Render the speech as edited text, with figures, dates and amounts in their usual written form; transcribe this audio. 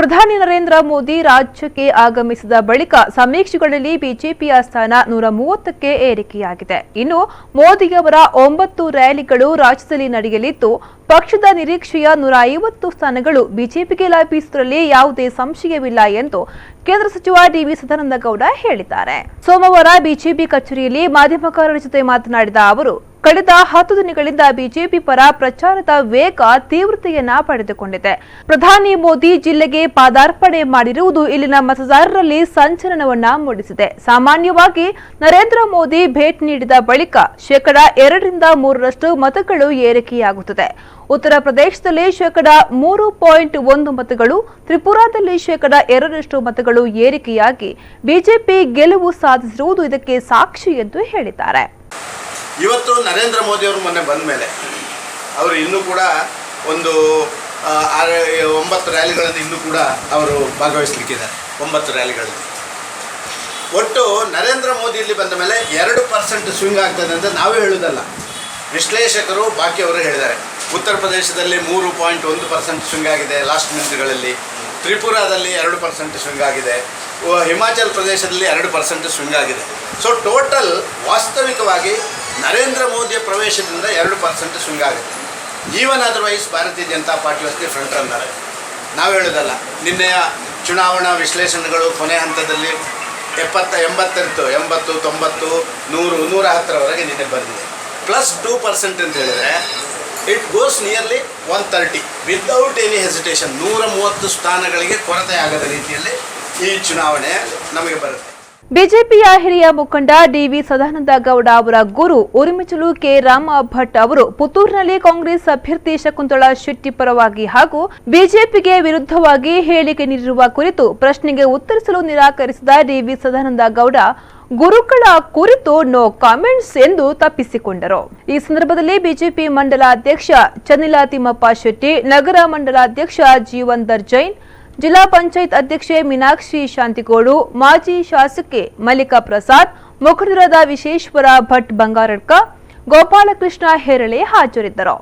ಪ್ರಧಾನಿ ನರೇಂದ್ರ ಮೋದಿ ರಾಜ್ಯಕ್ಕೆ ಆಗಮಿಸಿದ ಬಳಿಕ ಸಮೀಕ್ಷೆಗಳಲ್ಲಿ ಬಿಜೆಪಿಯ ಸ್ಥಾನ 130ಕ್ಕೆ ಏರಿಕೆಯಾಗಿದೆ. ಇನ್ನು ಮೋದಿಯವರ 9 ರ್ಯಾಲಿಗಳು ರಾಜ್ಯದಲ್ಲಿ ನಡೆಯಲಿದ್ದು, ಪಕ್ಷದ ನಿರೀಕ್ಷೆಯ 150 ಸ್ಥಾನಗಳು ಬಿಜೆಪಿಗೆ ಲಭಿಸುವುದರಲ್ಲಿ ಯಾವುದೇ ಸಂಶಯವಿಲ್ಲ ಎಂದು ಕೇಂದ್ರ ಸಚಿವ ಡಿ.ವಿ. ಸದಾನಂದಗೌಡ ಹೇಳಿದ್ದಾರೆ. ಸೋಮವಾರ ಬಿಜೆಪಿ ಕಚೇರಿಯಲ್ಲಿ ಮಾಧ್ಯಮಕಾರರ ಜೊತೆ ಮಾತನಾಡಿದ ಅವರು, ಕಳೆದ 10 ದಿನಗಳಿಂದ ಬಿಜೆಪಿ ಪರ ಪ್ರಚಾರದ ವೇಗ ತೀವ್ರತೆಯನ್ನ ಪಡೆದುಕೊಂಡಿದೆ. ಪ್ರಧಾನಿ ಮೋದಿ ಜಿಲ್ಲೆಗೆ ಪಾದಾರ್ಪಣೆ ಮಾಡಿರುವುದು ಇಲ್ಲಿನ ಮತದಾರರಲ್ಲಿ ಸಂಚಲನವನ್ನ ಮೂಡಿಸಿದೆ. ಸಾಮಾನ್ಯವಾಗಿ ನರೇಂದ್ರ ಮೋದಿ ಭೇಟಿ ನೀಡಿದ ಬಳಿಕ 2-3% ಮತಗಳು ಏರಿಕೆಯಾಗುತ್ತದೆ. ಉತ್ತರ ಪ್ರದೇಶದಲ್ಲಿ 3.1 ಮತಗಳು, ತ್ರಿಪುರಾದಲ್ಲಿ 2% ಮತಗಳು ಏರಿಕೆಯಾಗಿ ಬಿಜೆಪಿ ಗೆಲುವು ಸಾಧಿಸಿರುವುದು ಇದಕ್ಕೆ ಸಾಕ್ಷಿ ಎಂದು ಹೇಳಿದ್ದಾರೆ. ಇವತ್ತು ನರೇಂದ್ರ ಮೋದಿ ಅವರು ಮೊನ್ನೆ ಬಂದ ಮೇಲೆ ಅವರು ಇನ್ನೂ ಕೂಡ ಒಂದು 9 ರ್ಯಾಲಿಗಳಲ್ಲಿ ಇನ್ನೂ ಕೂಡ ಅವರು ಭಾಗವಹಿಸಲಿಕ್ಕಿದ್ದಾರೆ. 9 ರ್ಯಾಲಿಗಳಲ್ಲಿ ಒಟ್ಟು ನರೇಂದ್ರ ಮೋದಿ ಇಲ್ಲಿ ಬಂದ ಮೇಲೆ 2% ಸ್ವಿಂಗ್ ಆಗ್ತದೆ ಅಂತ ನಾವೇ ಹೇಳೋದಲ್ಲ, ವಿಶ್ಲೇಷಕರು ಬಾಕಿಯವರು ಹೇಳಿದ್ದಾರೆ. ಉತ್ತರ ಪ್ರದೇಶದಲ್ಲಿ 3.1% ಸ್ವಿಂಗ್ ಆಗಿದೆ ಲಾಸ್ಟ್ ಮಿನಿಟ್ಗಳಲ್ಲಿ, ತ್ರಿಪುರಾದಲ್ಲಿ 2% ಸ್ವಿಂಗ್ ಆಗಿದೆ, ಹಿಮಾಚಲ ಪ್ರದೇಶದಲ್ಲಿ 2% ಸ್ವಿಂಗ್ ಆಗಿದೆ. ಸೊ ಟೋಟಲ್ ವಾಸ್ತವಿಕವಾಗಿ ನರೇಂದ್ರ ಮೋದಿಯ ಪ್ರವೇಶದಿಂದ 2% ಸ್ವಿಂಗ್ ಆಗುತ್ತೆ. ಈವನ್ ಅದರ್ವೈಸ್ ಭಾರತೀಯ ಜನತಾ ಪಾರ್ಟಿ ವಸ್ತಿ ಫ್ರಂಟ್ ರನ್ನರ್. ನಾವು ಹೇಳೋದಲ್ಲ, ನಿನ್ನೆಯ ಚುನಾವಣಾ ವಿಶ್ಲೇಷಣೆಗಳು ಕೊನೆ ಹಂತದಲ್ಲಿ 70 ಇತ್ತು, 80, 90, 100, 110ರವರೆಗೆ ನಿನ್ನೆ ಬಂದಿದೆ. +2% ಅಂತ ಹೇಳಿದರೆ it goes nearly 130 without any hesitation. 130 ಸ್ಥಾನಗಳಿಗೆ ಕೊರತೆ ಆಗದ ರೀತಿಯಲ್ಲಿ ಈ ಚುನಾವಣೆ ನಮಗೆ ಬರುತ್ತೆ. ಬಿಜೆಪಿಯ ಹಿರಿಯ ಮುಖಂಡ ಡಿ.ವಿ. ಸದಾನಂದಗೌಡ ಅವರ ಗುರು ಉರಿಮಿಚಲು ಕೆ. ರಾಮ ಭಟ್ ಅವರು ಪುತ್ತೂರಿನಲ್ಲಿ ಕಾಂಗ್ರೆಸ್ ಅಭ್ಯರ್ಥಿ ಶಕುಂತಳಾ ಶೆಟ್ಟಿ ಪರವಾಗಿ ಹಾಗೂ ಬಿಜೆಪಿಗೆ ವಿರುದ್ಧವಾಗಿ ಹೇಳಿಕೆ ನೀಡಿರುವ ಕುರಿತು ಪ್ರಶ್ನೆಗೆ ಉತ್ತರಿಸಲು ನಿರಾಕರಿಸಿದ ಡಿ.ವಿ. ಸದಾನಂದಗೌಡ ಗುರುಗಳ ಕುರಿತು ನೋ ಕಾಮೆಂಟ್ಸ್ ಎಂದು ತಪ್ಪಿಸಿಕೊಂಡರು. ಈ ಸಂದರ್ಭದಲ್ಲಿ ಬಿಜೆಪಿ ಮಂಡಲ ಅಧ್ಯಕ್ಷ ಚನ್ನಿಲಾ ತಿಮ್ಮಪ್ಪ ಶೆಟ್ಟಿ, ನಗರ ಮಂಡಲಾಧ್ಯಕ್ಷ ಜೀವಂದರ್ ಜೈನ್, ಜಿಲ್ಲಾ ಪಂಚಾಯತ್ ಅಧ್ಯಕ್ಷೆ ಮೀನಾಕ್ಷಿ ಶಾಂತಿಗೋಡು, ಮಾಜಿ ಶಾಸಕಿ ಮಲ್ಲಿಕಾ ಪ್ರಸಾದ್, ಮುಖಂಡರಾದ ವಿಶ್ವೇಶ್ವರ ಭಟ್ ಬಂಗಾರಡ್ಕ, ಗೋಪಾಲಕೃಷ್ಣ ಹೇರಳೆ ಹಾಜರಿದ್ದರು.